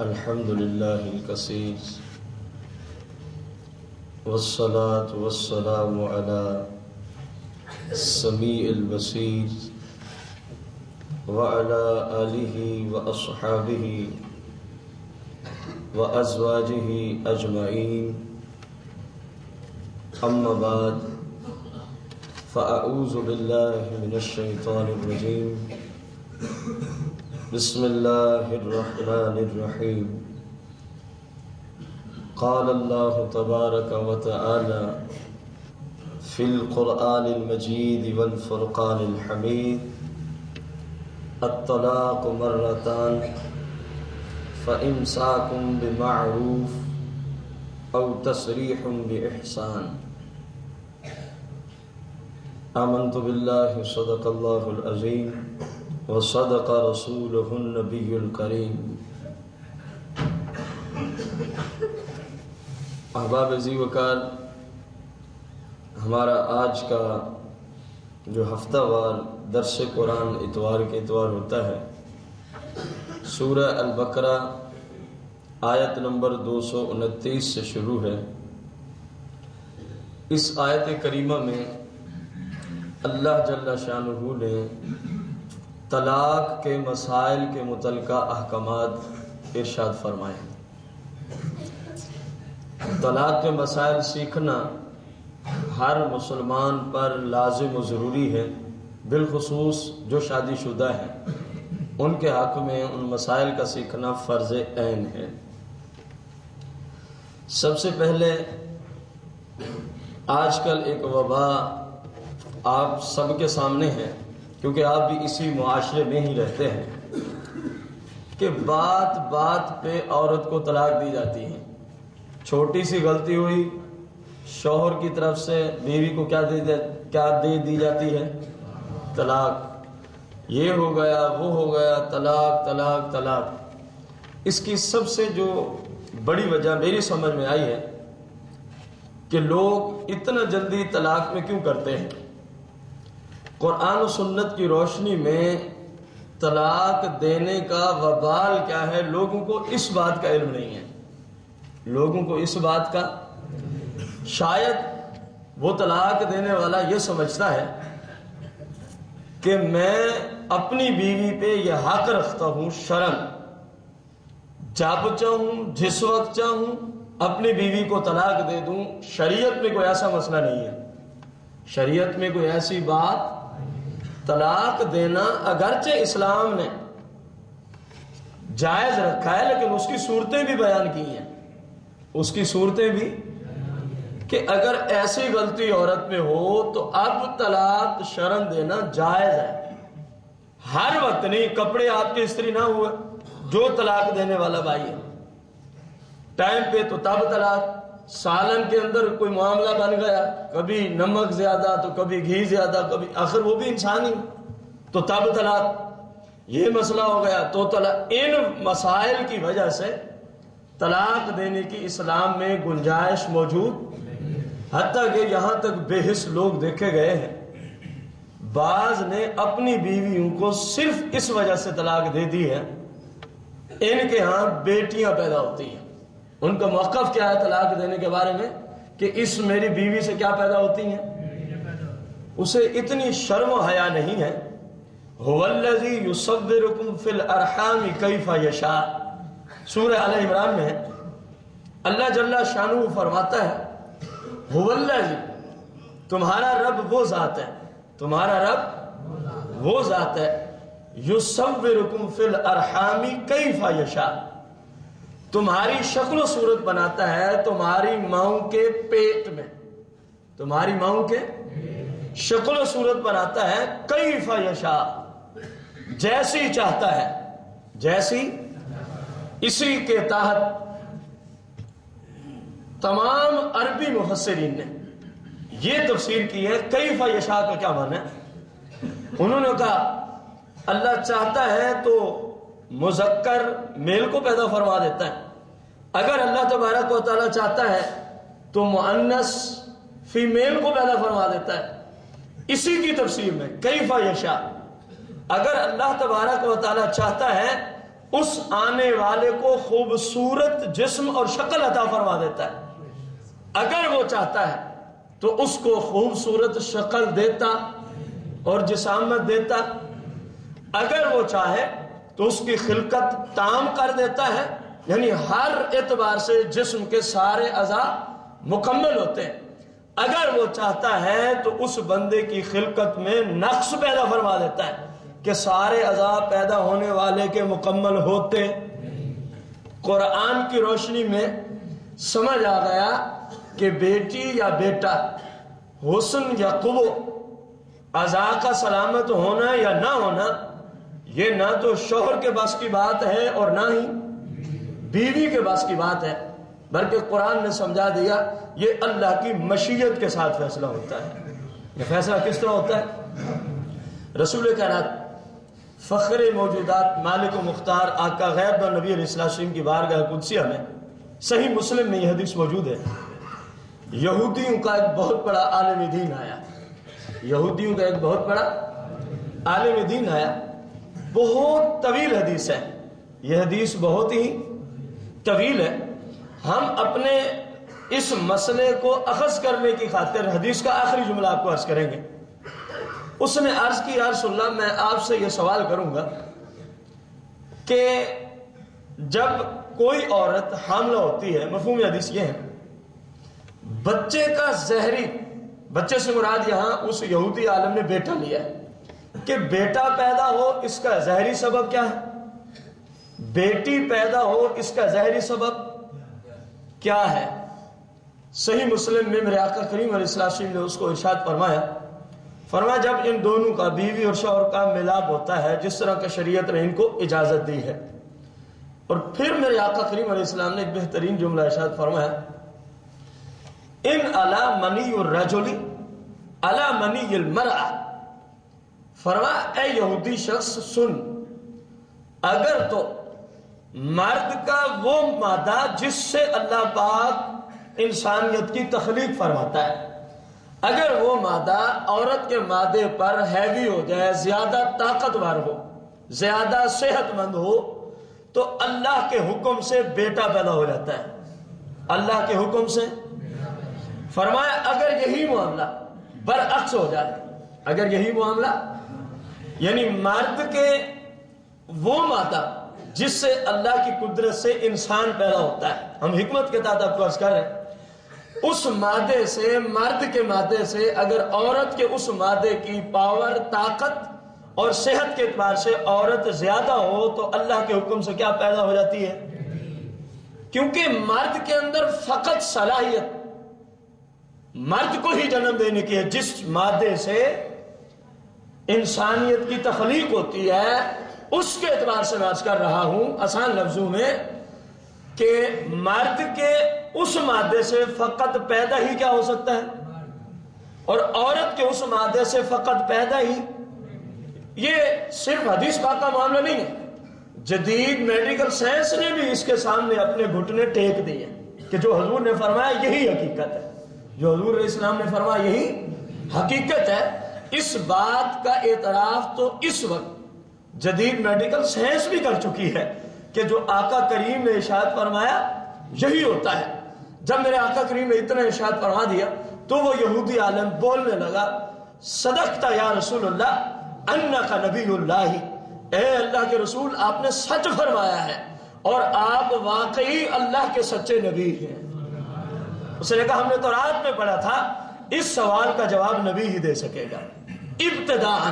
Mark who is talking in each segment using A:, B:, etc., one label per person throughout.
A: الحمد لله الكثير والصلاة والسلام على السميع البصير وعلى آله وأصحابه وأزواجه أجمعين. أما بعد فأعوذ بالله من الشيطان الرجيم. بسم الله الرحمن الرحيم. قال الله تبارك وتعالى في القرآن المجيد والفرقان الحميد: الطلاق مرتان فإمساك بمعروف أو تسريح بإحسان. آمنت بالله صدق الله العظيم وصدق رسوله النبي الكريم. احباب عزیز وقار، ہمارا آج کا جو ہفتہ وار درس قرآن اتوار کے اتوار ہوتا ہے، سورہ البقرہ آیت نمبر 229 سے شروع ہے. اس آیت کریمہ میں اللہ جل شانہ نے طلاق کے مسائل کے متعلقہ احکامات ارشاد فرمائے. طلاق کے مسائل سیکھنا ہر مسلمان پر لازم و ضروری ہے، بالخصوص جو شادی شدہ ہیں ان کے حق میں ان مسائل کا سیکھنا فرض عین ہے. سب سے پہلے آج کل ایک وبا آپ سب کے سامنے ہے، کیونکہ آپ بھی اسی معاشرے میں ہی رہتے ہیں، کہ بات بات پہ عورت کو طلاق دی جاتی ہے. چھوٹی سی غلطی ہوئی، شوہر کی طرف سے بیوی کو کیا دے دی جاتی ہے؟ طلاق. یہ ہو گیا، وہ ہو گیا، طلاق طلاق طلاق. اس کی سب سے جو بڑی وجہ میری سمجھ میں آئی ہے کہ لوگ اتنا جلدی طلاق میں کیوں کرتے ہیں. قرآن و سنت کی روشنی میں طلاق دینے کا وبال کیا ہے، لوگوں کو اس بات کا علم نہیں ہے. لوگوں کو اس بات کا، شاید وہ طلاق دینے والا یہ سمجھتا ہے کہ میں اپنی بیوی پہ یہ حق رکھتا ہوں شرعاً، جب چاہوں جس وقت چاہوں اپنی بیوی کو طلاق دے دوں. شریعت میں کوئی ایسا مسئلہ نہیں ہے. شریعت میں کوئی ایسی بات، طلاق دینا اگرچہ اسلام نے جائز رکھا ہے لیکن اس کی صورتیں بھی بیان کی ہیں. اس کی صورتیں بھی کہ اگر ایسی غلطی عورت میں ہو تو اب طلاق شرعاً دینا جائز ہے. ہر وقت نہیں، کپڑے آپ کے استری نہ ہوئے جو طلاق دینے والا بھائی ہے، ٹائم پہ تو تب طلاق. سالن کے اندر کوئی معاملہ بن گیا، کبھی نمک زیادہ تو کبھی گھی زیادہ، کبھی آخر وہ بھی انسان ہی تو تب طلاق. یہ مسئلہ ہو گیا تو طلاق. ان مسائل کی وجہ سے طلاق دینے کی اسلام میں گنجائش موجود، حتیٰ کہ یہاں تک بے حس لوگ دیکھے گئے ہیں. بعض نے اپنی بیویوں کو صرف اس وجہ سے طلاق دے دی ہے، ان کے ہاں بیٹیاں پیدا ہوتی ہیں. ان کا موقف کیا ہے طلاق دینے کے بارے میں کہ اس میری بیوی سے کیا پیدا ہوتی ہیں؟ اسے اتنی شرم و حیا نہیں ہے. هو الذی یصورکم فی الارحام کیف یشاء، سورہ آل عمران میں اللہ جل شانہ فرماتا ہے هو الذی، تمہارا رب وہ ذات ہے، تمہارا رب وہ ذات ہے، یصورکم فی الارحام کیف یشاء، تمہاری شکل و صورت بناتا ہے تمہاری ماؤں کے پیٹ میں، تمہاری ماؤں کے شکل و صورت بناتا ہے کیف یشاء، جیسی چاہتا ہے، جیسی. اسی کے تحت تمام عربی مفسرین نے یہ تفسیر کی ہے کیف یشاء کا کیا معنی ہے. انہوں نے کہا اللہ چاہتا ہے تو مذکر میل کو پیدا فرما دیتا ہے، اگر اللہ تبارک و تعالیٰ چاہتا ہے تو مؤنث فیمیل کو پیدا فرما دیتا ہے. اسی کی تفسیر میں کیف یشاء، اگر اللہ تبارک و تعالیٰ چاہتا ہے اس آنے والے کو خوبصورت جسم اور شکل عطا فرما دیتا ہے۔ اگر وہ چاہتا ہے تو اس کو خوبصورت شکل دیتا اور جسامت دیتا، اگر وہ چاہے تو اس کی خلقت تام کر دیتا ہے، یعنی ہر اعتبار سے جسم کے سارے اعضاء مکمل ہوتے ہیں۔ اگر وہ چاہتا ہے تو اس بندے کی خلقت میں نقص پیدا فرما دیتا ہے کہ سارے اعضاء پیدا ہونے والے کے مکمل ہوتے۔ قرآن کی روشنی میں سمجھ آ گیا کہ بیٹی یا بیٹا، حسن یا قوو، اعضاء کا سلامت ہونا یا نہ ہونا، یہ نہ تو شوہر کے بس کی بات ہے اور نہ ہی بیوی کے بس کی بات ہے، بلکہ قرآن نے سمجھا دیا یہ اللہ کی مشیت کے ساتھ فیصلہ ہوتا ہے۔ یہ فیصلہ کس طرح ہوتا ہے؟ رسول کائنات فخر موجودات مالک و مختار آقا غیب و نبی علیہ السلام کی بارگاہ قدسیہ میں صحیح مسلم میں یہ حدیث موجود ہے۔ یہودیوں کا ایک بہت بڑا عالم دین آیا، یہودیوں کا ایک بہت بڑا عالم دین آیا، بہت طویل حدیث ہے، یہ حدیث بہت ہی طویل ہے۔ ہم اپنے اس مسئلے کو اخذ کرنے کی خاطر حدیث کا آخری جملہ آپ کو عرض کریں گے۔ اس نے عرض کی، یا رسول اللہ میں آپ سے یہ سوال کروں گا کہ جب کوئی عورت حاملہ ہوتی ہے، مفہوم حدیث یہ ہے، بچے کا زہری، بچے سے مراد یہاں اس یہودی عالم نے بیٹا لیا ہے، کہ بیٹا پیدا ہو اس کا زہری سبب کیا ہے، بیٹی پیدا ہو اس کا زہری سبب کیا ہے؟ صحیح مسلم میں میرے آقا کریم علیہ السلام نے اس کو ارشاد فرمایا جب ان دونوں کا، بیوی اور شوہر کا ملاپ ہوتا ہے جس طرح کہ شریعت نے ان کو اجازت دی ہے، اور پھر میرے آقا کریم علیہ السلام نے ایک بہترین جملہ ارشاد فرمایا، ان علی منی الرجل علی منی المرأة، فرمایا اے یہودی شخص سن، اگر تو مرد کا وہ مادہ جس سے اللہ پاک انسانیت کی تخلیق فرماتا ہے، اگر وہ مادہ عورت کے مادے پر ہیوی ہو جائے، زیادہ طاقتور ہو، زیادہ صحت مند ہو، تو اللہ کے حکم سے بیٹا پیدا ہو جاتا ہے، اللہ کے حکم سے۔ فرمایا اگر یہی معاملہ برعکس ہو جائے، اگر یہی معاملہ یعنی مرد کے وہ مادہ جس سے اللہ کی قدرت سے انسان پیدا ہوتا ہے، ہم حکمت کے تحت آپ کو عرض کر رہے ہیں، اس مادے سے، مرد کے مادے سے اگر عورت کے اس مادے کی پاور، طاقت اور صحت کے اعتبار سے عورت زیادہ ہو تو اللہ کے حکم سے کیا پیدا ہو جاتی ہے؟ کیونکہ مرد کے اندر فقط صلاحیت مرد کو ہی جنم دینے کی ہے، جس مادے سے انسانیت کی تخلیق ہوتی ہے، اس کے اعتبار سے میں عرض کر رہا ہوں آسان لفظوں میں کہ مرد کے اس مادے سے فقط پیدا ہی کیا ہو سکتا ہے، اور عورت کے اس مادے سے فقط پیدا ہی۔ یہ صرف حدیث پاک کا معاملہ نہیں ہے، جدید میڈیکل سائنس نے بھی اس کے سامنے اپنے گھٹنے ٹیک دیے کہ جو حضور نے فرمایا یہی حقیقت ہے، جو حضور علیہ السلام نے فرمایا یہی حقیقت ہے۔ اس بات کا اعتراف تو اس وقت جدید میڈیکل سائنس بھی کر چکی ہے کہ جو آقا کریم نے ارشاد فرمایا یہی ہوتا ہے۔ جب میرے آقا کریم نے اتنا ارشاد فرما دیا تو وہ یہودی عالم بولنے لگا، صدقتا یا رسول اللہ انک نبی اللہ، اے اللہ کے رسول آپ نے سچ فرمایا ہے اور آپ واقعی اللہ کے سچے نبی ہیں۔ اس نے کہا ہم نے تو رات میں پڑھا تھا اس سوال کا جواب نبی ہی دے سکے گا، ابتداءً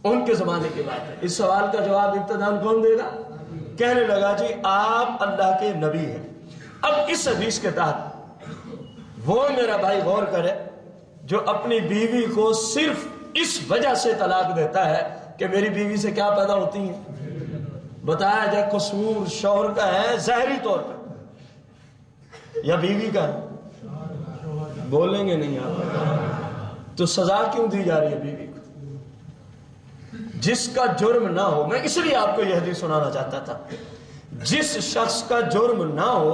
A: ان کے زمانے کی بات ہے، اس سوال کا جواب ابتداءً کون دے گا؟ کہنے لگا جی آپ اللہ کے نبی ہیں۔ اب اس حدیث کے تحت وہ میرا بھائی غور کرے جو اپنی بیوی کو صرف اس وجہ سے طلاق دیتا ہے کہ میری بیوی سے کیا پیدا ہوتی ہیں، بتایا جائے قصور شوہر کا ہے ظاہری طور پر یا بیوی کا ہے؟ بولیں گے نہیں آپ، تو سزا کیوں دی جا رہی ہے بیوی کو جس کا جرم نہ ہو؟ میں اس لیے آپ کو یہ حدیث سنانا چاہتا تھا، جس شخص کا جرم نہ ہو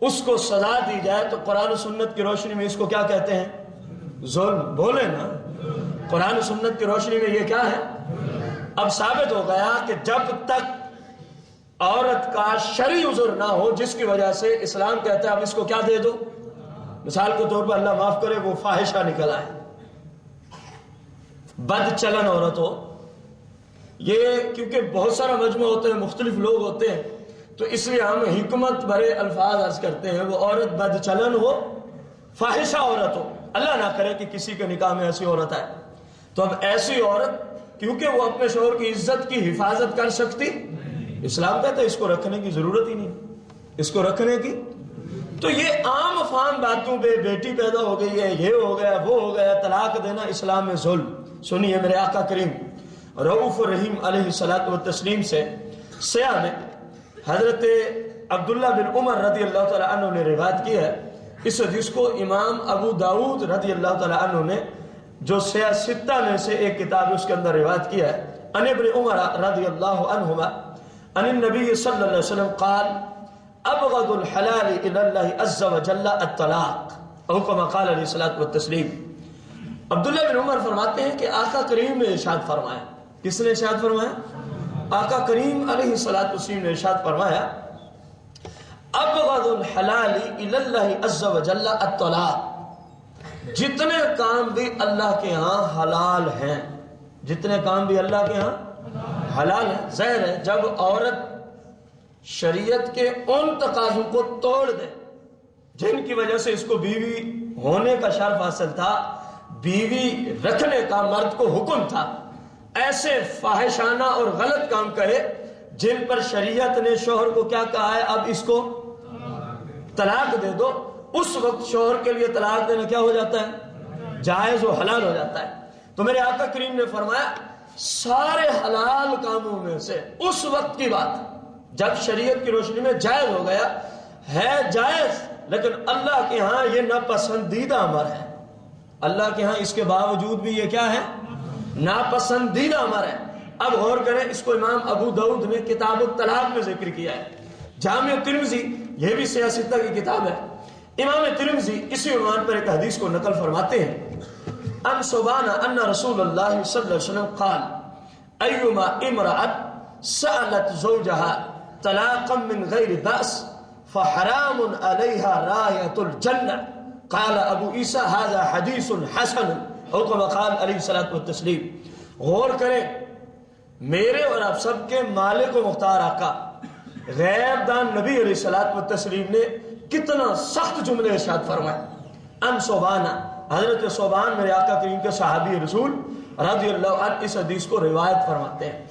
A: اس کو سزا دی جائے تو قرآن و سنت کی روشنی میں اس کو کیا کہتے ہیں؟ ظلم۔ بولے نا، قرآن و سنت کی روشنی میں یہ کیا ہے؟ اب ثابت ہو گیا کہ جب تک عورت کا شرعی عذر نہ ہو جس کی وجہ سے اسلام کہتا ہے اب اس کو کیا دے دو. مثال کے طور پر اللہ معاف کرے وہ فاحشہ نکل آئے, بد چلن عورت ہو. یہ کیونکہ بہت سارا مجمع ہوتے ہیں, مختلف لوگ ہوتے ہیں, تو اس لیے ہم حکمت بھرے الفاظ عرض کرتے ہیں. وہ عورت بد چلن ہو, فاحشہ عورت ہو, اللہ نہ کرے کہ کسی کے نکاح میں ایسی عورت آئے, تو اب ایسی عورت کیونکہ وہ اپنے شوہر کی عزت کی حفاظت کر سکتی, اسلام کہتا ہے اس کو رکھنے کی ضرورت ہی نہیں, اس کو رکھنے کی. تو یہ عام فام باتوں پہ بیٹی پیدا ہو گئی ہے, یہ ہو گیا, وہ ہو گیا, طلاق دینا اسلام میں ظلم. سنیے میرے آقا کریم رؤوف الرحیم علیہ الصلوۃ والتسلیم سے سیاہ میں حضرت عبداللہ بن عمر رضی اللہ تعالیٰ عنہ نے روایت کی ہے. اس حدیث کو امام ابو داؤد رضی اللہ تعالیٰ عنہ نے جو سیاہ ستہ میں سے ایک کتاب اس کے اندر روایت کیا ہے, عن ابن عمر رضی اللہ عنہما عن النبی صلی اللہ علیہ وسلم قال ابغض الحلال الى اللہ عز وجل الطلاق او کما قال علیہ الصلوۃ والتسلیم. عبداللہ بن عمر فرماتے ہیں کہ آقا کریم نے ارشاد فرمایا. کس نے ارشاد فرمایا؟ آقا کریم علیہ الصلوۃ والتسلیم نے ارشاد فرمایا ابغض الحلال الی اللہ عز وجل الطلاق. جتنے کام بھی اللہ کے ہاں حلال ہیں, جتنے کام بھی اللہ کے ہاں حلال ہیں, ظاہر ہے جب عورت شریعت کے ان تقاضوں کو توڑ دے جن کی وجہ سے اس کو بیوی ہونے کا شرف حاصل تھا, بیوی رکھنے کا مرد کو حکم تھا, ایسے فاحشانہ اور غلط کام کرے جن پر شریعت نے شوہر کو کیا کہا ہے اب اس کو طلاق دے دو, اس وقت شوہر کے لیے طلاق دینا کیا ہو جاتا ہے؟ جائز و حلال ہو جاتا ہے. تو میرے آقا کریم نے فرمایا سارے حلال کاموں میں سے اس وقت کی بات جب شریعت کی روشنی میں جائز ہو گیا, ہے جائز لیکن اللہ کے ہاں یہ ناپسندیدہ امر ہے. اللہ کے ہاں اس کے باوجود بھی یہ کیا ہے؟ ناپسندیدہ امر ہے. اب غور کریں, اس کو امام ابو داؤد نے کتاب الطلاق میں ذکر کیا ہے. جامع ترمذی, یہ بھی سیاستہ کی کتاب ہے, امام ترمذی اسی عنوان پر ایک حدیث کو نقل فرماتے ہیں ان ثوبان ان رسول اللہ صلی اللہ علیہ وسلم قال ایما امرأة سألت زوجها طلاقا من غیر بأس فحرام علیہا رایۃ الجنہ قال ابو عیسیٰ هذا حدیث حسن او کما قال علیہ الصلوۃ والتسلیم. غور کریں, میرے اور آپ سب کے مالک و مختار آقا غیب دان نبی علیہ الصلوۃ والتسلیم نے کتنا سخت جملے ارشاد فرمائے. ان ثوبانہ, حضرت ثوبان میرے آقا کریم کے صحابی رسول رضی اللہ عنہ اس حدیث کو روایت فرماتے ہیں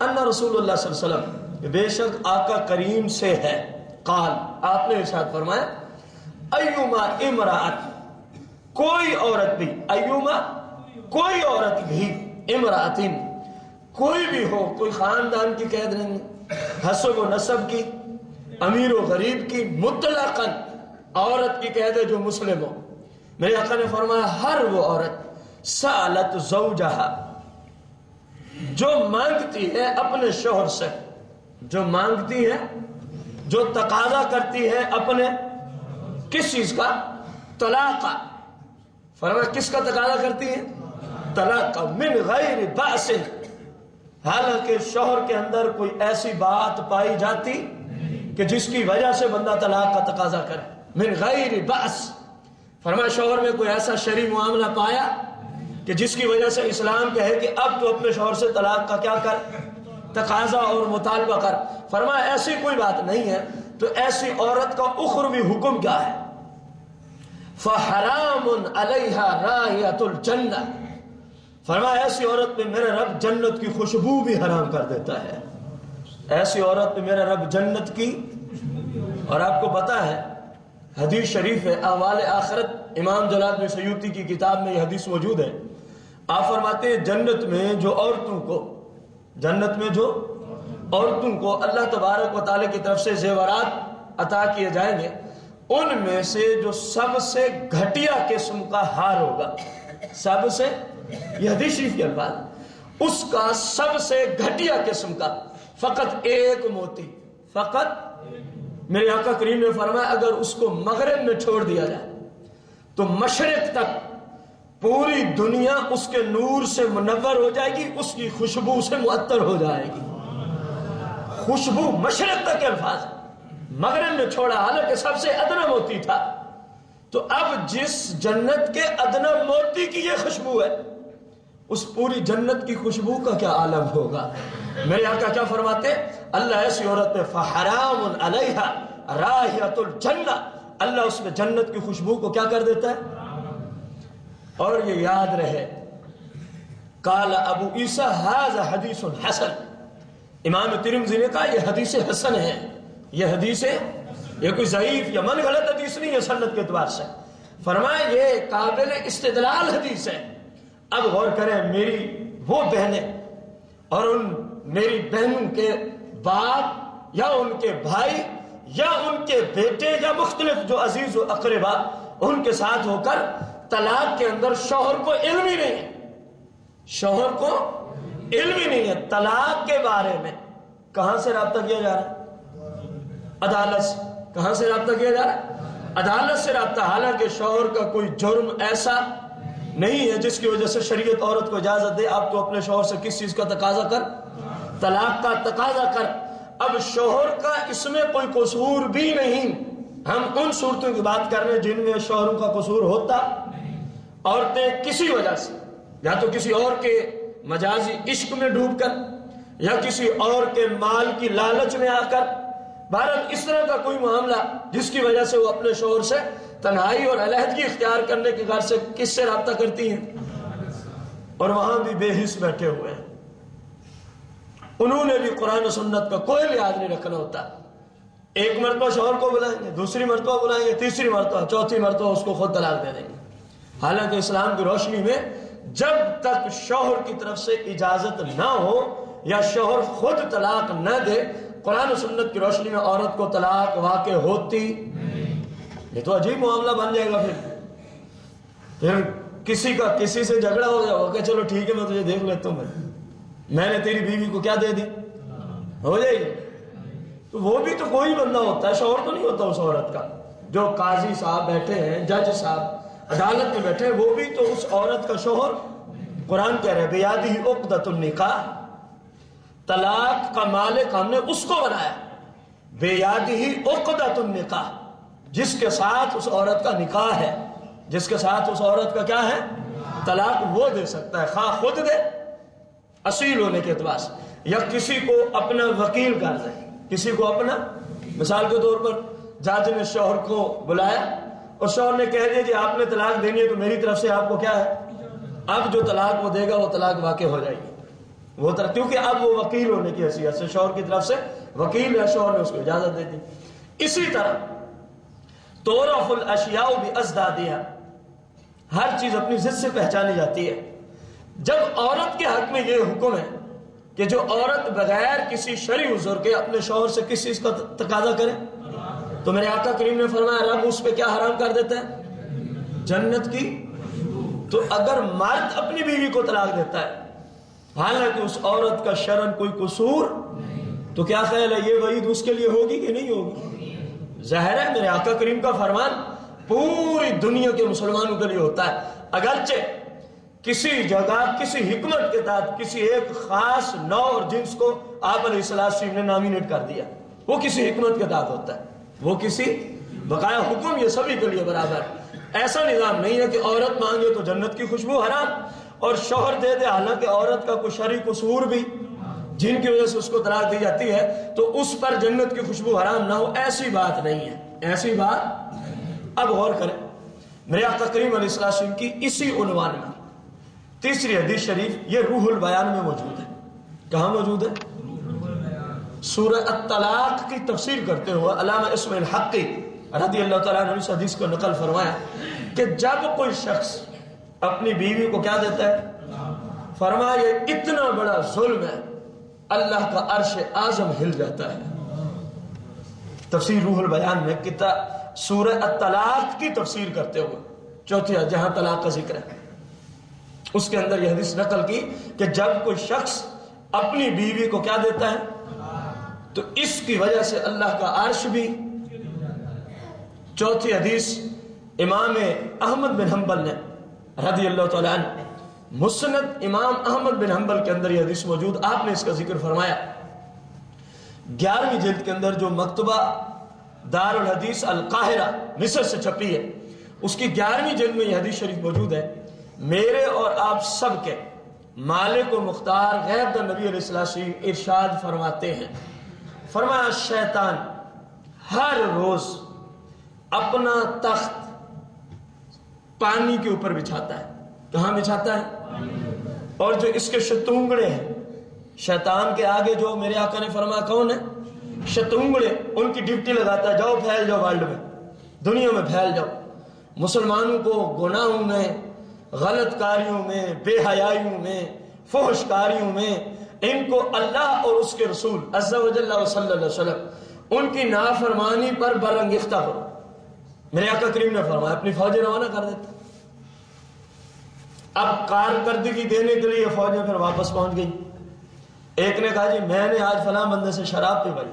A: ان رسول اللہ صلی اللہ علیہ وسلم, بے شک آقا کریم سے ہے, قال آپ نے ارشاد فرمایا ایما امرأت, کوئی عورت بھی, ایما کوئی عورت بھی, امرأتن کوئی بھی ہو, کوئی خاندان کی قید نہیں, حسب و نسب کی, امیر و غریب کی, مطلقاً عورت کی قید ہے جو مسلم ہو. میرے آقا نے فرمایا ہر وہ عورت سالت زوجہا, جو مانگتی ہے اپنے شوہر سے, جو مانگتی ہے, جو تقاضا کرتی ہے اپنے کس چیز کا؟ طلاق. فرمایا کس کا تقاضا کرتی ہے؟ طلاق. من غیر بأس, حالانکہ شوہر کے اندر کوئی ایسی بات پائی جاتی کہ جس کی وجہ سے بندہ طلاق کا تقاضا کرے. من غیر بأس, فرمایا شوہر میں کوئی ایسا شرعی معاملہ پایا کہ جس کی وجہ سے اسلام کہے کہ اب تو اپنے شوہر سے طلاق کا کیا کر, تقاضا اور مطالبہ کر. فرمایا ایسی کوئی بات نہیں ہے, تو ایسی عورت کا اخروی حکم کیا ہے؟ فحرام علیہا رائحۃ الجنہ, فرمایا ایسی عورت پہ میرا رب جنت کی خوشبو بھی حرام کر دیتا ہے. ایسی عورت پہ میرا رب جنت کی, اور آپ کو پتا ہے حدیث شریف ہے احوال آخرت, امام جلال بن سیوطی کی کتاب میں یہ حدیث موجود ہے. آپ فرماتے ہیں جنت میں جو عورتوں کو, جنت میں جو عورتوں کو اللہ تبارک و تعالی کی طرف سے زیورات عطا کیے جائیں گے, ان میں سے جو سب سے گھٹیا قسم کا ہار ہوگا, سب سے, یہ حدیث شریف کے الفاظ, اس کا سب سے گھٹیا قسم کا فقط ایک موتی, فقط. میرے آقا کریم نے فرمایا اگر اس کو مغرب میں چھوڑ دیا جائے تو مشرق تک پوری دنیا اس کے نور سے منور ہو جائے گی, اس کی خوشبو سے معطر ہو جائے گی. خوشبو مشرق تک کے الفاظ ہیں، مغرب میں چھوڑا حالانکہ سب سے ادنا موتی تھا۔ تو اب جس جنت کے ادنا موتی کی یہ خوشبو ہے، اس پوری جنت کی خوشبو کا کیا عالم ہوگا۔ میرے آقا کیا فرماتے، اللہ ایسی عورت میں فحرام علیہا رائحۃ الجنہ، اللہ اس میں جنت کی خوشبو کو کیا کر دیتا ہے۔ اور یہ یاد رہے، قال ابو عیسیٰ ھذا حدیث حسن، امام ترمذی نے کہا یہ حدیث حسن ہے، یہ حدیث ہے، یہ کوئی ضعیف یا من غلط حدیث نہیں ہے سند کے اعتبار سے، فرمایا یہ قابل استدلال حدیث ہے۔ اب غور کریں، میری وہ بہنیں اور ان میری بہنوں کے باپ یا ان کے بھائی یا ان کے بیٹے یا مختلف جو عزیز و اقربا، ان کے ساتھ ہو کر طلاق کے اندر شوہر کو علم ہی نہیں ہے، شوہر کو علم ہی نہیں ہے طلاق کے بارے میں، کہاں سے رابطہ کیا جا رہا ہے؟ عدالت سے۔ کہاں سے رابطہ کیا جا رہا ہے؟ عدالت سے رابطہ، حالانکہ شوہر کا کوئی جرم ایسا نہیں ہے جس کی وجہ سے شریعت عورت کو اجازت دے اب تو اپنے شوہر سے کس چیز کا تقاضا کر، طلاق کا تقاضا کر۔ اب شوہر کا اس میں کوئی قصور بھی نہیں، ہم ان صورتوں کی بات کر رہے ہیں جن میں شوہروں کا قصور ہوتا، عورتیں کسی وجہ سے یا تو کسی اور کے مجازی عشق میں ڈوب کر یا کسی اور کے مال کی لالچ میں آ کر، بہرحال اس طرح کا کوئی معاملہ جس کی وجہ سے وہ اپنے شوہر سے تنہائی اور علیحدگی اختیار کرنے کے غرض سے کس سے رابطہ کرتی ہیں، اور وہاں بھی بے حس بیٹھے ہوئے ہیں، انہوں نے بھی قرآن و سنت کا کوئی لحاظ نہیں رکھنا ہوتا، ایک مرتبہ شوہر کو بلائیں گے، دوسری مرتبہ بلائیں گے، تیسری مرتبہ، چوتھی مرتبہ اس کو خود طلاق دے دیں گے۔ حالانکہ اسلام کی روشنی میں جب تک شوہر کی طرف سے اجازت نہ ہو یا شوہر خود طلاق نہ دے، قرآن و سنت کی روشنی میں عورت کو طلاق واقع ہوتی، یہ تو عجیب معاملہ بن جائے گا۔ پھر کسی کا کسی سے جھگڑا ہو گیا، کہ چلو ٹھیک ہے میں تجھے دیکھ لیتا ہوں، میں نے تیری بیوی کو کیا دے دی، ہو جائے گی۔ تو وہ بھی تو کوئی بندہ ہوتا ہے، شوہر تو نہیں ہوتا اس عورت کا۔ جو قاضی صاحب بیٹھے ہیں، جج صاحب عدالت میں بیٹھے ہیں، وہ بھی تو اس عورت کا شوہر۔ قرآن کہہ رہے بیادہ عقدۃ النکاح، طلاق کا مالک ہم نے اس کو بنایا، بیادہ عقدۃ النکاح، جس کے ساتھ اس عورت کا نکاح ہے، جس کے ساتھ اس عورت کا کیا ہے، طلاق وہ دے سکتا ہے، خواہ خود دے اصیل ہونے کے اعتبار سے، یا کسی کو اپنا وکیل کر دے، کسی کو اپنا، مثال کے طور پر جج نے شوہر کو بلایا اور شوہر نے کہہ دیا جی آپ نے طلاق دینی ہے تو میری طرف سے آپ کو کیا ہے، اب جو طلاق وہ دے گا وہ طلاق واقع ہو جائے گی، وہ کیونکہ اب وہ وکیل ہونے کی حیثیت سے شوہر کی طرف سے وکیل ہے، شوہر نے اس کو اجازت دے دی۔ اسی طرح تعرف الاشیاء بازدادها، ہر چیز اپنی ضد سے پہچانی جاتی ہے۔ جب عورت کے حق میں یہ حکم ہے کہ جو عورت بغیر کسی شرعی عذر کے اپنے شوہر سے کس چیز کا تقاضا کرے، تو میرے آقا کریم نے فرمایا رب اس پہ کیا حرام کر دیتا ہے، جنت کی۔ تو اگر مرد اپنی بیوی کو طلاق دیتا ہے حالانکہ اس عورت کا شرعن کوئی قصور، تو کیا خیال ہے یہ وعید اس کے لیے ہوگی کہ نہیں ہوگی؟ ظاہر ہے میرے آقا کریم کا فرمان پوری دنیا کے مسلمانوں کے لیے ہوتا ہے، اگرچہ کسی جگہ کسی حکمت کے تحت کسی ایک خاص نوع اور جنس کو آپ علیہ السلام نے نامینیٹ کر دیا، وہ کسی حکمت کے تحت ہوتا ہے، وہ کسی بقایا حکم یہ سبھی کے لیے برابر ہے۔ ایسا نظام نہیں ہے کہ عورت مانگے تو جنت کی خوشبو حرام اور شوہر دے دے، حالانکہ عورت کا کوئی شرعی قصور بھی جن کی وجہ سے اس کو طلاق دی جاتی ہے تو اس پر جنت کی خوشبو حرام نہ ہو، ایسی بات نہیں ہے، ایسی بات۔ اب غور کریں میرے آقا کریم علیہ السلام کی اسی عنوان میں تیسری حدیث شریف، یہ روح البیان میں موجود ہے۔ کہاں موجود ہے؟ سورہ الطلاق کی تفسیر کرتے ہوئے علامہ اسماعیل حقی رضی اللہ تعالیٰ عنہ اس حدیث کو نقل فرمایا کہ جب کوئی شخص اپنی بیوی کو کیا دیتا ہے، فرمایا یہ اتنا بڑا ظلم ہے اللہ کا عرش اعظم ہل جاتا ہے۔ تفسیر روح البیان میں کتاب سورہ الطلاق کی تفسیر کرتے ہوئے چوتھی جہاں طلاق کا ذکر ہے اس کے اندر یہ حدیث نقل کی کہ جب کوئی شخص اپنی بیوی کو کیا دیتا ہے تو اس کی وجہ سے اللہ کا عرش بھی۔ چوتھی حدیث امام احمد بن حنبل نے رضی اللہ تعالیٰ عنہ، مسند امام احمد بن حنبل کے اندر یہ حدیث موجود، آپ نے اس کا ذکر فرمایا 11ویں جلد کے اندر جو مکتبہ دار الحدیث القاہرہ مصر سے چھپی ہے، اس کی 11ویں جلد میں یہ حدیث شریف موجود ہے، میرے اور آپ سب کے مالک و مختار غیب دا نبی علیہ السلام ارشاد فرماتے ہیں، فرمایا شیطان ہر روز اپنا تخت پانی کے اوپر بچھاتا ہے. کہاں بچھاتا ہے؟ اور جو اس کے شتونگڑے ہیں، شیطان کے آگے جو میرے آقا نے فرمایا کون ہے؟ شتونگڑے، ان کی ڈیوٹی لگاتا ہے، جاؤ پھیل جاؤ ورلڈ میں، دنیا میں پھیل جاؤ، مسلمانوں کو گناہوں میں، غلط کاریوں میں، بے حیائیوں میں، فحش کاریوں میں، ان کو اللہ اور اس کے رسول عز و جل و صلی اللہ علیہ وسلم ان کی نافرمانی پر برانگیختہ کرو. میرے آقا کریم نے فرمایا اپنی فوجیں روانہ کر دیتا. اب کارکردگی دینے کے لیے فوجیں پھر واپس پہنچ گئی. ایک نے کہا جی میں نے آج فلاں بندے سے شراب پی بھائی،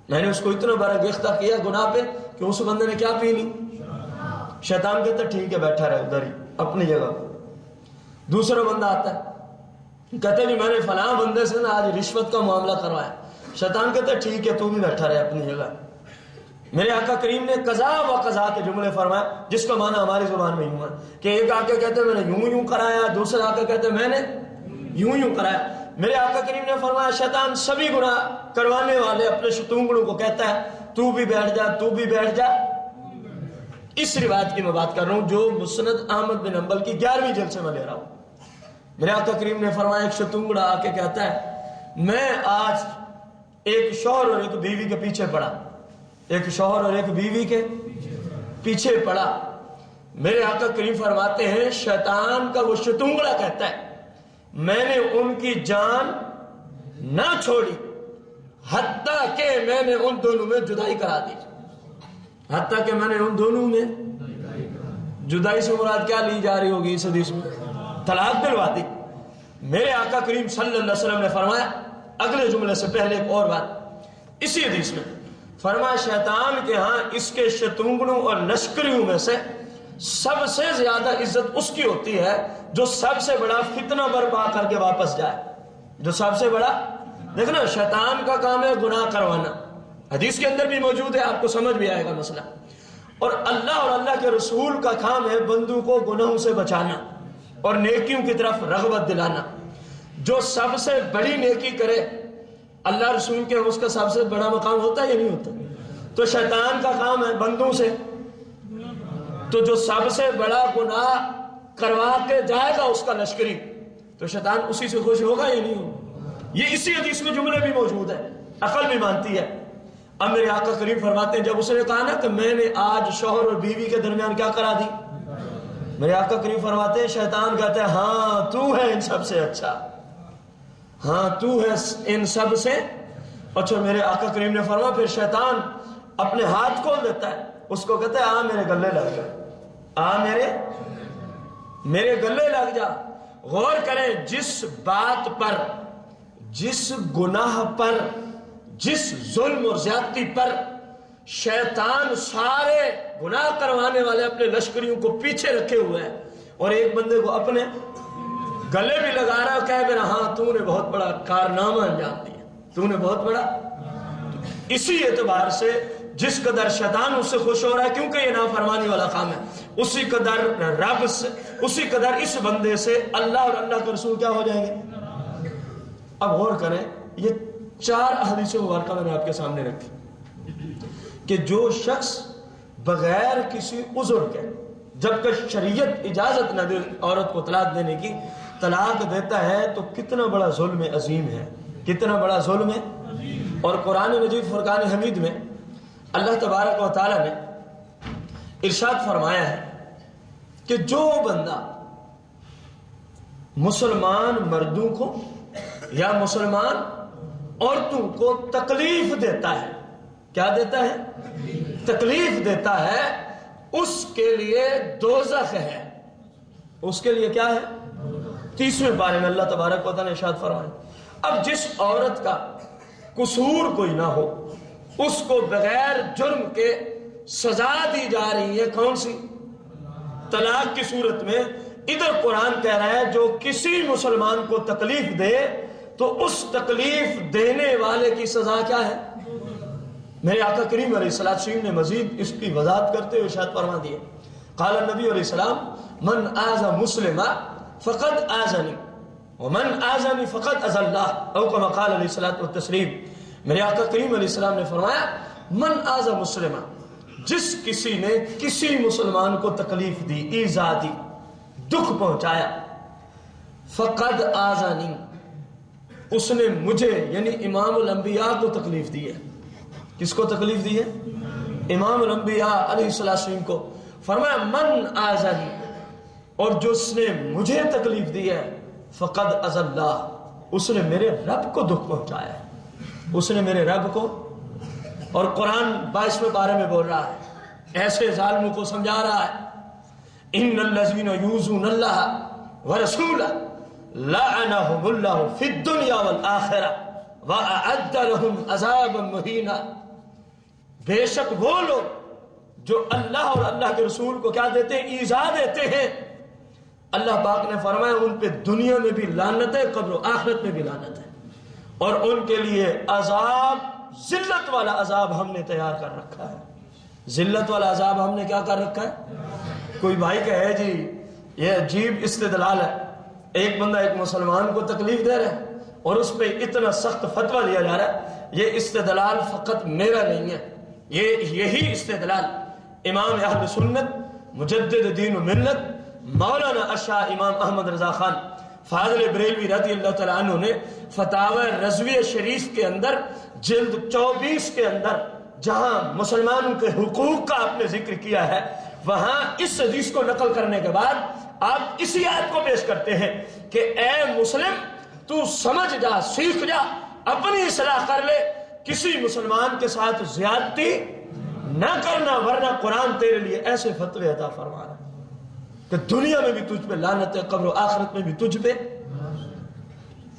A: میں نے اس کو اتنا برانگیختہ کیا گناہ پہ کہ اس بندے نے کیا پی لی. شیطان کہتا ہے ٹھیک ہے بیٹھا رہے ادھر ہی اپنی جگہ. دوسرا بندہ آتا ہے کہتا ہے جی میں نے فلاں بندے سے نا آج رشوت کا معاملہ کروایا. شیطان کہتا ہے ٹھیک ہے تو بھی بیٹھا رہے اپنی جگہ. میرے آقا کریم نے قضا و قضا کے جملے فرمایا جس کا معنی ہماری زبان میں یوں ہے کہ ایک آقا کہتے ہیں میں نے یوں کرایا، دوسرا آقا کہتے ہیں میں نے یوں کرایا. میرے آقا کریم نے فرمایا شیطان سبھی گناہ کروانے والے اپنے شتونگڑوں کو کہتا ہے تو بھی بیٹھ جا، تو بھی بیٹھ جا. اس روایت کی میں بات کر رہا ہوں جو مسند احمد بن حنبل کی 11ویں جلد سے میں لے رہا ہوں. میرے آقا کریم نے فرمایا ایک شتونگڑا آ کے کہتا ہے میں آج ایک شوہر اور ایک بیوی کے پیچھے پڑا، ایک شوہر اور ایک بیوی کے پیچھے پڑا. میرے آقا کریم فرماتے ہیں شیطان کا وہ شتونگڑا کہتا ہے میں نے ان کی جان نہ چھوڑی حتیٰ کہ میں نے ان دونوں میں جدائی کرا دی. حتیٰ کہ میں نے ان دونوں میں جدائی سے مراد کیا لی جا رہی ہوگی اس حدیث میں؟ طلاق دلوا دی. میرے آقا کریم صلی اللہ علیہ وسلم نے فرمایا اگلے جملے سے پہلے ایک اور بات اسی حدیث میں فرمایا شیطان کے ہاں اس کے شتونگڑوں اور لشکریوں میں سے سب سے زیادہ عزت اس کی ہوتی ہے جو سب سے بڑا فتنہ برپا کر کے واپس جائے. جو سب سے بڑا، دیکھنا شیطان کا کام ہے گناہ کروانا، حدیث کے اندر بھی موجود ہے، آپ کو سمجھ بھی آئے گا مسئلہ. اور اللہ کے رسول کا کام ہے بندوں کو گناہوں سے بچانا اور نیکیوں کی طرف رغبت دلانا. جو سب سے بڑی نیکی کرے اللہ رسول کے اس کا سب سے بڑا مقام ہوتا ہے یا نہیں ہوتا؟ تو شیطان کا کام ہے بندوں سے، تو جو سب سے بڑا گناہ کروا کے جائے گا اس کا لشکری تو شیطان اسی سے خوش ہوگا یا نہیں ہوگا؟ یہ اسی حدیث میں جملے بھی موجود ہے، عقل بھی مانتی ہے. اب میرے آقا کریم فرماتے ہیں جب اس نے کہا نا کہ میں نے آج شوہر اور بیوی کے درمیان کیا کرا دی، میرے آقا کریم فرماتے ہیں شیطان کہتے ہیں ہاں تو ہے ان سب سے اچھا، ہاں تو ہے ان سب سے اچھا. میرے آقا کریم نے فرمایا پھر شیطان اپنے ہاتھ کھول دیتا ہے، اس کو کہتا ہے آ میرے گلے لگ جا، آ میرے گلے لگ جا. غور کریں جس بات پر، جس گناہ پر، جس ظلم اور زیادتی پر شیطان سارے گناہ کروانے والے اپنے لشکریوں کو پیچھے رکھے ہوئے ہیں اور ایک بندے کو اپنے گلے بھی لگا رہا ہے، کہہ میرا ہاں تو نے بہت بڑا کارنامہ انجام دیا، تو نے بہت بڑا. اسی اعتبار سے جس قدر شیطان اس سے خوش ہو رہا ہے کیونکہ یہ نافرمانی والا کام ہے، اسی قدر رب سے، اسی قدر اس بندے سے اللہ اور اللہ کے رسول کیا ہو جائیں گے. اب غور کریں یہ 4 احادیث مبارکہ میں نے آپ کے سامنے رکھی کہ جو شخص بغیر کسی عذر کے، جب کہ شریعت اجازت نہ دے عورت کو طلاق دینے کی، طلاق دیتا ہے تو کتنا بڑا ظلم عظیم ہے، کتنا بڑا ظلم ہے. اور قرآن مجید فرقان حمید میں اللہ تبارک و تعالی نے ارشاد فرمایا ہے کہ جو بندہ مسلمان مردوں کو یا مسلمان عورتوں کو تکلیف دیتا ہے، کیا دیتا ہے؟ تکلیف دیتا ہے، اس کے لیے دوزخ ہے. اس کے لیے کیا ہے؟ 30ویں پارے میں اللہ تبارک و تعالی نے ارشاد فرمایا اب جس عورت کا قصور کوئی نہ ہو اس کو بغیر جرم کے سزا دی جا رہی ہے، کون سی؟ طلاق کی صورت میں. ادھر قرآن کہہ رہا ہے جو کسی مسلمان کو تکلیف دے تو اس تکلیف دینے والے کی سزا کیا ہے؟ میرے آقا کریم علیہ السلام نے مزید اس کی وضاحت کرتے ہوئے ارشاد فرما دیا، قال النبی علیہ السلام من آذى مسلما فقد آذنی ومن آذنی فقد آذى اللہ، او کما قال علیہ الصلوۃ والتسلیم۔ میرے آقا کریم علیہ السلام نے فرمایا من آذى مسلما، جس کسی نے کسی مسلمان کو تکلیف دی، ایذا دی، دکھ پہنچایا، فقد آذانی، اس نے مجھے یعنی امام الانبیاء کو تکلیف دی ہے۔ کس کو تکلیف دی ہے؟ امام الانبیاء علیہ السلام کو۔ فرمایا من آذانی، اور جو اس نے مجھے تکلیف دی ہے، فقد اذى اللہ، اس نے میرے رب کو دکھ پہنچایا ہے، اس نے میرے رب کو۔ اور قرآن 22ویں پارے میں بول رہا ہے، ایسے ظالموں کو سمجھا رہا ہے، ان الذین یؤذون اللہ ورسولہ لعنہم اللہ فی الدنیا والآخرہ وأعد لهم عذابا مہینا۔ بے شک وہ لوگ جو اللہ اور اللہ کے رسول کو کیا دیتے ہیں؟ ایذا دیتے ہیں، اللہ پاک نے فرمایا ان پہ دنیا میں بھی لعنت ہے، قبر و آخرت میں بھی لعنت ہے، اور ان کے لیے عذاب، ذلت والا عذاب ہم نے تیار کر رکھا ہے۔ ذلت والا عذاب ہم نے کیا کر رکھا ہے؟ کوئی بھائی کہے جی یہ عجیب استدلال ہے، ایک بندہ ایک مسلمان کو تکلیف دے رہا ہے اور اس پہ اتنا سخت فتویٰ دیا جا رہا ہے۔ یہ استدلال فقط میرا نہیں ہے، یہی استدلال امام اہل سنت مجدد دین و ملت مولانا اشاہ امام احمد رضا خان فاضل بریلوی رضی اللہ تعالیٰ عنہ نے فتاوی رضویہ شریف کے اندر جلد 24 کے اندر جہاں مسلمانوں کے حقوق کا آپ نے ذکر کیا ہے، وہاں اس حدیث کو نقل کرنے کے بعد آپ اسی آیت کو پیش کرتے ہیں کہ اے مسلم تو سمجھ جا، سیکھ جا، اپنی اصلاح کر لے، کسی مسلمان کے ساتھ زیادتی نہ کرنا، ورنہ قرآن تیرے لیے ایسے فتوے عطا فرما رہا ہے کہ دنیا میں بھی تجھ پہ لعنت ہے، قبر و آخرت میں بھی تجھ پہ۔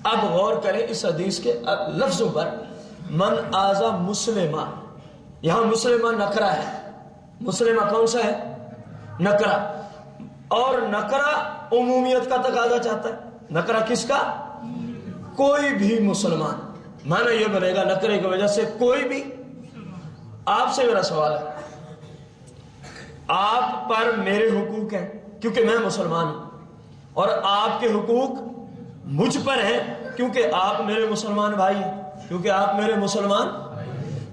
A: اب غور کریں اس حدیث کے لفظوں پر، من آذى مسلمہ، یہاں مسلمہ نکرہ ہے، مسلمہ کون سا ہے؟ نکرہ، اور نکرہ عمومیت کا تقاضا چاہتا ہے۔ نکرہ کس کا؟ کوئی بھی مسلمان، معنی یہ بنے گا نکرے کی وجہ سے کوئی بھی۔ آپ سے میرا سوال ہے، آپ پر میرے حقوق ہیں کیونکہ میں مسلمان ہوں، اور آپ کے حقوق مجھ پر ہیں کیونکہ آپ میرے مسلمان بھائی ہیں، کیونکہ آپ میرے مسلمان۔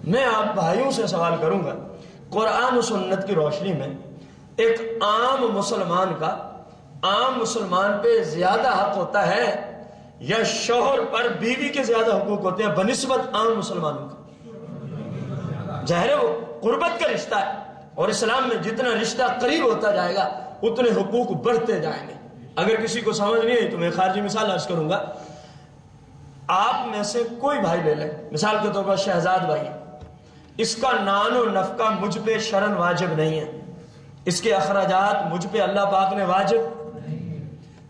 A: میں آپ بھائیوں سے سوال کروں گا، قرآن و سنت کی روشنی میں ایک عام مسلمان کا عام مسلمان پہ زیادہ حق ہوتا ہے یا شوہر پر بیوی کے زیادہ حقوق ہوتے ہیں بنسبت عام مسلمانوں کا؟ ظاہر ہے وہ قربت کا رشتہ ہے، اور اسلام میں جتنا رشتہ قریب ہوتا جائے گا اتنے حقوق بڑھتے جائیں گے۔ اگر کسی کو سمجھ نہیں ہے تو میں خارجی مثال عرض کروں گا۔ آپ میں سے کوئی بھائی لے لیں، مثال کے طور پر شہزاد بھائی، اس کا نان و نفقہ مجھ پہ شرعاً واجب نہیں ہے، اس کے اخراجات مجھ پہ اللہ پاک نے واجب،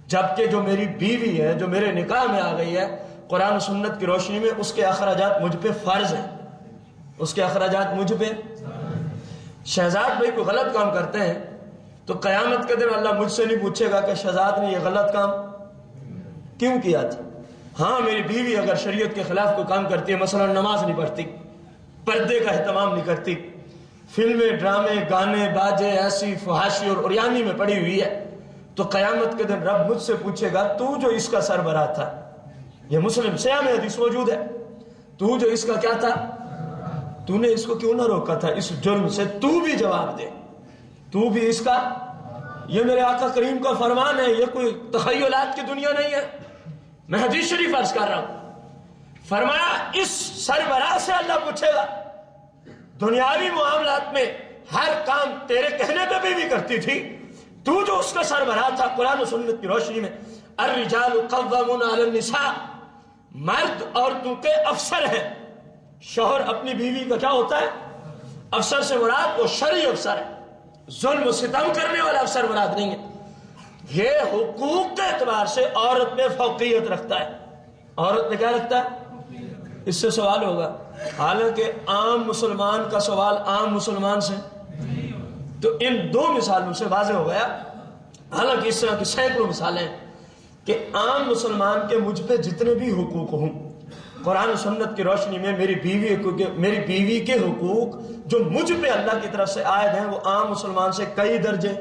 A: جبکہ جو میری بیوی ہے جو میرے نکاح میں آ گئی ہے، قرآن و سنت کی روشنی میں اس کے اخراجات مجھ پہ فرض ہیں، اس کے اخراجات مجھ پہ۔ شہزاد بھائی کو غلط کام کرتے ہیں تو قیامت کے دن اللہ مجھ سے نہیں پوچھے گا کہ شہزاد نے یہ غلط کام کیوں کیا تھا۔ ہاں میری بیوی اگر شریعت کے خلاف کوئی کام کرتی ہے، مثلا نماز نہیں پڑھتی، پردے کا اہتمام نہیں کرتی، فلمیں، ڈرامے، گانے، باجے ایسی فحاشی اور عریانی میں پڑی ہوئی ہے، تو قیامت کے دن رب مجھ سے پوچھے گا تو جو اس کا سربراہ تھا، یہ مسلم سیاہ میں حدیث موجود ہے، تو جو اس کا کیا تھا، تو نے اس کو کیوں نہ روکا تھا اس جرم سے، تو بھی جواب دے، تو بھی اس کا۔ یہ میرے آقا کریم کا فرمان ہے، یہ کوئی تخیلات کی دنیا نہیں ہے، میں حدیث شریف عرض کر رہا ہوں۔ فرمایا اس سربراہ سے اللہ پوچھے گا، دنیاوی معاملات میں ہر کام تیرے کہنے پہ بھی کرتی تھی، تو جو اس کا سربراہ تھا، قرآن و سنت کی روشنی میں الرجال قوامون علی النساء، مرد عورتوں کے افسر ہیں۔ شوہر اپنی بیوی کا کیا ہوتا ہے؟ افسر سے مراد وہ شرعی افسر ہے، ظلم و ستم کرنے والا افسر مراد نہیں ہے۔ یہ حقوق کے اعتبار سے عورت میں فوقیت رکھتا ہے، عورت میں کیا رکھتا ہے؟ اس سے سوال ہوگا، حالانکہ عام مسلمان کا سوال عام مسلمان سے، تو ان دو مثالوں سے واضح ہو گیا، حالانکہ اس طرح کی سینکڑوں مثالیں۔ کہ عام مسلمان کے مجھ پہ جتنے بھی حقوق ہوں، قرآن و سنت کی روشنی میں میری بیوی کے حقوق جو مجھ پہ اللہ کی طرف سے عائد ہیں وہ عام مسلمان سے کئی درجے۔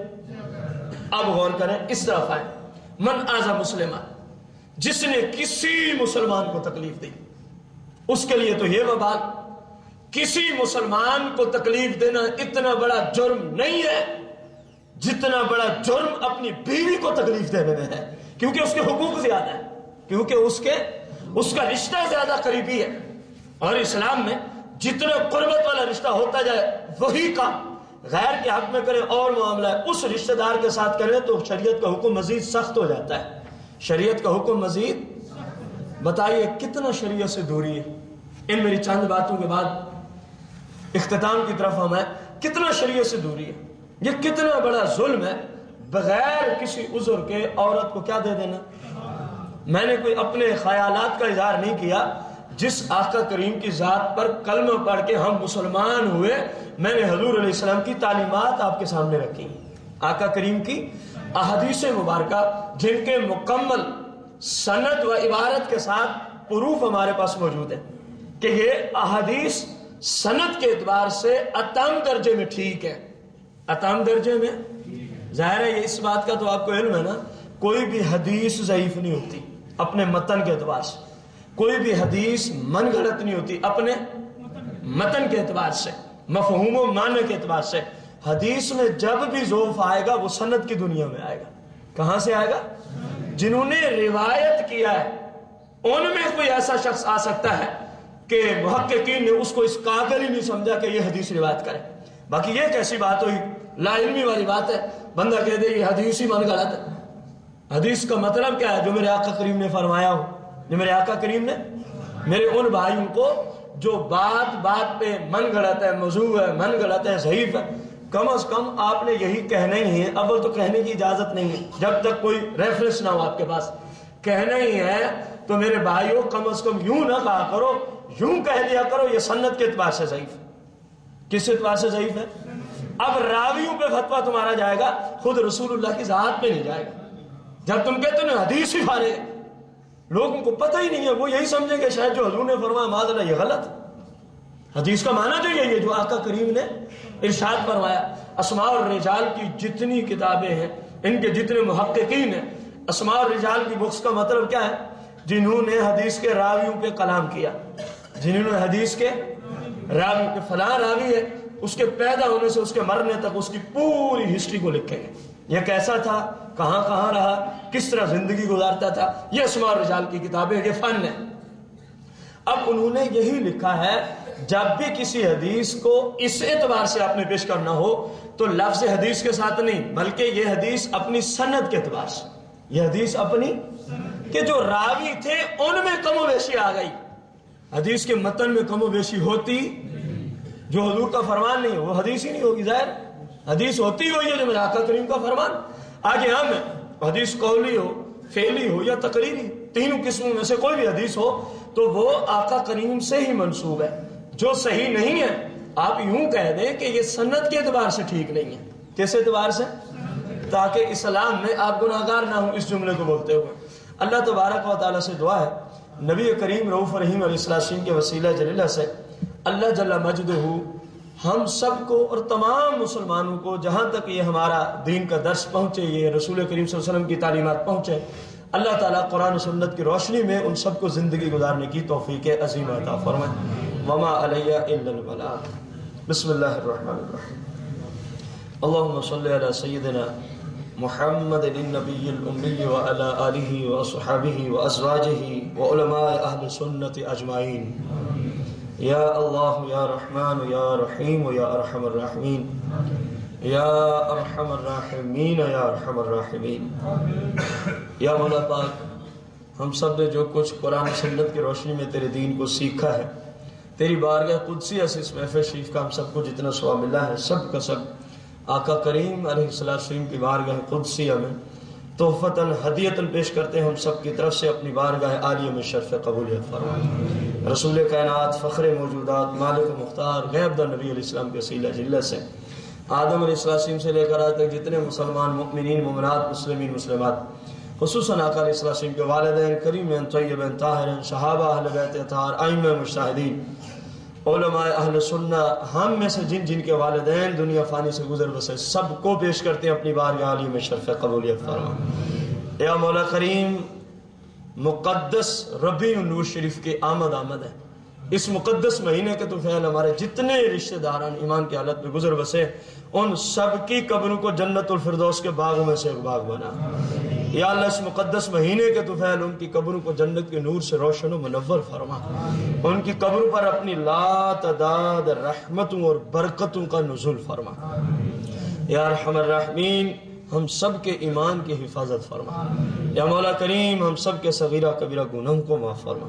A: اب غور کریں، اس طرف آئیں، من آذا مسلمان، جس نے کسی مسلمان کو تکلیف دی، اس کے لیے تو یہ وبال، کسی مسلمان کو تکلیف دینا اتنا بڑا جرم نہیں ہے جتنا بڑا جرم اپنی بیوی کو تکلیف دینے میں ہے، کیونکہ اس کے حقوق زیادہ ہیں، کیونکہ اس کا رشتہ زیادہ قریبی ہے۔ اور اسلام میں جتنا قربت والا رشتہ ہوتا جائے وہی کام غیر کے حق میں کرے اور معاملہ ہے اس رشتہ دار کے ساتھ کرے تو شریعت کا حکم مزید سخت ہو جاتا ہے۔ شریعت کا حکم مزید، بتائیے کتنا شریعت سے دوری ہے۔ ان میری چند باتوں کے بعد اختتام کی طرف ہم ہیں، کتنا شریعت سے دوری ہے، یہ کتنا بڑا ظلم ہے بغیر کسی عذر کے عورت کو کیا دے دینا۔ میں نے کوئی اپنے خیالات کا اظہار نہیں کیا، جس آقا کریم کی ذات پر کلمہ پڑھ کے ہم مسلمان ہوئے، میں نے حضور علیہ السلام کی تعلیمات آپ کے سامنے رکھی ہیں، آقا کریم کی احادیث مبارکہ جن کے مکمل سند و عبارت کے ساتھ پروف ہمارے پاس موجود ہے کہ یہ احادیث سند کے اعتبار سے اتم درجے میں ٹھیک ہے۔ اتم درجے میں ظاہر ہے، یہ اس بات کا تو آپ کو علم ہے نا، کوئی بھی حدیث ضعیف نہیں ہوتی اپنے متن کے اعتبار سے، کوئی بھی حدیث من گھڑت نہیں ہوتی اپنے متن کے اعتبار سے، مفہوم و معنی کے اعتبار سے۔ حدیث میں جب بھی ضعف آئے گا وہ سند کی دنیا میں آئے گا۔ کہاں سے آئے گا؟ جنہوں نے روایت کیا ہے ان میں کوئی ایسا شخص آ سکتا ہے کہ محققین نے اس کو اس قابل ہی نہیں سمجھا کہ یہ حدیث روایت کرے۔ باقی یہ کیسی بات ہوئی، لا علمی والی بات ہے، بندہ کہہ دے یہ حدیث ہی من گھڑت ہے۔ حدیث کا مطلب کیا ہے؟ جو میرے آقا کریم نے فرمایا ہو، جو میرے آقا کریم نے میرے ان بھائیوں کو جو بات بات پہ من گھڑت ہے، موضوع ہے، من گھڑت ہے، ضعیف ہے، کم از کم آپ نے یہی کہنا ہی ہے۔ اول تو کہنے کی اجازت نہیں ہے جب تک کوئی ریفرنس نہ ہو آپ کے پاس، کہنا ہی ہے تو میرے بھائیوں کم از کم یوں نہ کہا کرو، یوں کہہ دیا کرو یہ سنت کے اعتبار سے ضعیف ہے۔ کس اعتبار سے ضعیف ہے؟ اب راویوں پہ فتویٰ تمہارا جائے گا، خود رسول اللہ کی ذات پہ نہیں جائے گا۔ جب تم کہتے ہو حدیث ہی فارغ ہے، لوگوں کو پتہ ہی نہیں ہے، وہ یہی سمجھیں کہ شاید جو حضور نے فرمایا معاذ اللہ یہ غلط ہے۔ حدیث کا معنی جو یہی ہے جو آقا کریم نے ارشاد فرمایا۔ اسماء الرجال کی جتنی کتابیں ہیں، ان کے جتنے محققین ہیں، اسماء الرجال کی بکس کا مطلب کیا ہے؟ جنہوں نے حدیث کے راویوں پہ کلام کیا، جنہوں نے حدیث کے راوی پہ، فلاں راوی ہے، اس کے پیدا ہونے سے اس کے مرنے تک اس کی پوری ہسٹری کو لکھیں گے، یہ کیسا تھا، کہاں کہاں رہا، کس طرح زندگی گزارتا تھا۔ یہ اسماء الرجال کی کتابیں، یہ فن ہے۔ اب انہوں نے یہی لکھا ہے جب بھی کسی حدیث کو اس اعتبار سے آپ نے پیش کرنا ہو تو لفظ حدیث کے ساتھ نہیں، بلکہ یہ حدیث اپنی سند کے اعتبار سے، یہ حدیث اپنی کہ جو راوی تھے ان میں کم و بیشی آ گئی۔ حدیث کے متن میں کم و بیشی ہوتی، جو حضور کا فرمان نہیں وہ حدیث ہی نہیں ہوگی۔ ظاہر حدیث ہوتی ہوئی ہے جو میرے آقا کریم کا فرمان۔ آگے ہم حدیث قولی ہو، فعلی ہو یا تقریری، تینوں قسموں میں سے کوئی بھی حدیث ہو تو وہ آقا کریم سے ہی منسوب ہے۔ جو صحیح نہیں ہے آپ یوں کہہ دیں کہ یہ سنت کے اعتبار سے ٹھیک نہیں ہے۔ کس اعتبار سے؟ تاکہ اسلام میں آپ گناہگار نہ ہوں اس جملے کو بولتے ہوئے۔ اللہ تبارک و تعالیٰ سے دعا ہے نبی کریم رؤوف رحیم علیہ السلام کے وسیلہ جلیلہ سے اللہ جل مجدہ ہم سب کو اور تمام مسلمانوں کو جہاں تک یہ ہمارا دین کا درس پہنچے، یہ رسول کریم صلی اللہ علیہ وسلم کی تعلیمات پہنچے، اللہ تعالیٰ قرآن و سنت کی روشنی میں ان سب کو زندگی گزارنے کی توفیق عظیم عطا فرمائے۔ وما علیہ الا البلاغ۔ بسم اللہ الرحمن الرحیم۔ اللہم صلی علی سیدنا محمد النبی الامی وعلی آلہ واصحابہ وازواجہ وعلماء اہل سنت اجمعین۔ یا اللہ یا رحمان یا رحیم یا ارحم الراحمین، یا ارحم الراحمین یا ارحم الراحمین۔ یا مولا پاک، ہم سب نے جو کچھ قرآن و سنت کی روشنی میں تیرے دین کو سیکھا ہے، تیری بارگاہ قدسیہ سے اس محفل شریف کا ہم سب کو جتنا ثواب ملا ہے، سب کا سب آقا کریم علیہ السلام کی بارگاہ قدسیہ میں تحفتاً ہدیتاً پیش کرتے ہیں۔ ہم سب کی طرف سے اپنی بارگاہ عالیہ میں شرف قبولیت فرمائے۔ رسول کائنات، فخر موجودات، مالک مختار، غیب دار نبی علیہ السلام کے وسیلہ جلہ سے آدم علیہ السلام سے لے کر آج تک جتنے مسلمان، مؤمنین، مومنات، مسلمین، مسلمات خصوصاً آقا علیہ السلام کے والدین کریمین طیبین طاہرین صحابہ اہل بیت اطہار ائمہ مجتہدین علماء اہل سنہ ہم میں سے جن جن کے والدین دنیا فانی سے گزر بسے سب کو پیش کرتے ہیں اپنی بارگاہ عالی میں شرف قبولیت فرما۔ یا مولا کریم مقدس ربیع النور شریف کی آمد ہے، اس مقدس مہینے کے تو فعل ہمارے جتنے رشتہ داران ایمان کی حالت میں گزر بسے ان سب کی قبروں کو جنت الفردوس کے باغوں میں سے ایک باغ بنا۔ یا اللہ اس مقدس مہینے کے تو فعل ان کی قبروں کو جنت کے نور سے روشن و منور فرما، ان کی قبروں پر اپنی لا تعداد رحمتوں اور برکتوں کا نزول فرما۔ یا ارحم الراحمین ہم سب کے ایمان کی حفاظت فرما۔ یا مولا کریم ہم سب کے صغیرہ کبیرہ گناہوں کو معاف فرما،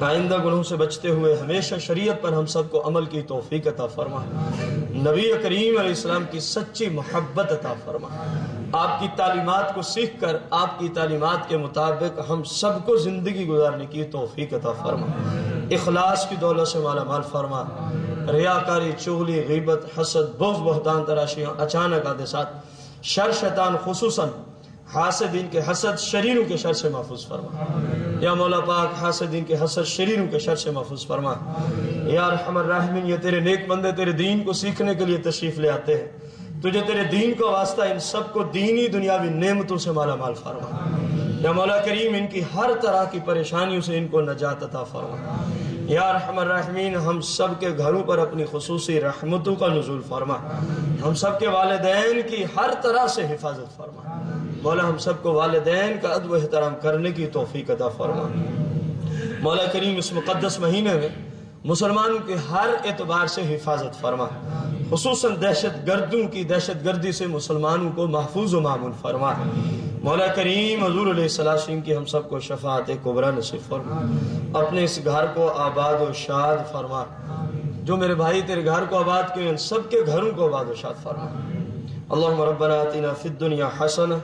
A: آئندہ گناہوں سے بچتے ہوئے ہمیشہ شریعت پر ہم سب کو عمل کی توفیق عطا فرما، نبی کریم علیہ السلام کی سچی محبت عطا فرما، آپ کی تعلیمات کو سیکھ کر آپ کی تعلیمات کے مطابق ہم سب کو زندگی گزارنے کی توفیق عطا فرما، اخلاص کی دولت سے مالا مال فرما، ریاکاری، چغلی، غیبت، حسد، بغض، بہتان، تراشیاں، اچانک حادثات، شر شیطان خصوصاً حاسدین کے حسد، شریروں کے شر سے محفوظ فرما۔ یا مولا پاک حاسدین کے حسد، شریروں کے شر سے محفوظ فرما۔ یا ارحم الراحمین یہ تیرے نیک بندے تیرے دین کو سیکھنے کے لیے تشریف لے آتے ہیں، تجھے تیرے دین کو واسطہ ان سب کو دینی دنیاوی نعمتوں سے مالا مال فرما۔ یا مولا کریم ان کی ہر طرح کی پریشانیوں سے ان کو نجات عطا فرما۔ یا ارحم الراحمین ہم سب کے گھروں پر اپنی خصوصی رحمتوں کا نزول فرما، ہم سب کے والدین کی ہر طرح سے حفاظت فرما، مولا ہم سب کو والدین کا ادب و احترام کرنے کی توفیق عطا فرما۔ مولا کریم اس مقدس مہینے میں مسلمانوں کے ہر اعتبار سے حفاظت فرما، خصوصاً دہشت گردوں کی دہشت گردی سے مسلمانوں کو محفوظ و معمون فرما۔ مولا کریم حضور علیہ السلام کی ہم سب کو شفاعت کبریٰ نصیب فرما، اپنے اس گھر کو آباد و شاد فرما، جو میرے بھائی تیرے گھر کو آباد کیے ان سب کے گھروں کو آباد و شاد فرما۔ اللہم ربنا آتنا فی الدنیا حسنہ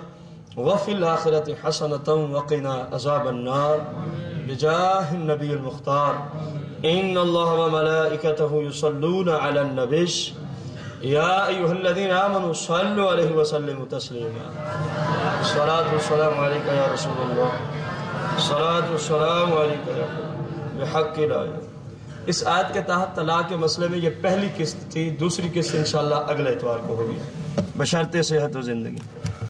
A: وفی الآخرۃ حسنۃ وقنا عذاب النار بجاہ النبی المختار۔ ان اللہ وملائکتہ یصلون علی النبی یا ایھا الذین آمنوا صلوا علیہ وسلموا تسلیما۔ الصلاۃ والسلام علیک یا رسول اللہ، الصلاۃ والسلام علیک بحق لا الہ۔ اس آیت کے تحت طلاق کے مسئلے میں یہ پہلی قسط تھی، دوسری قسط انشاءاللہ اگلے اتوار کو ہوگی، بشرط صحت و زندگی۔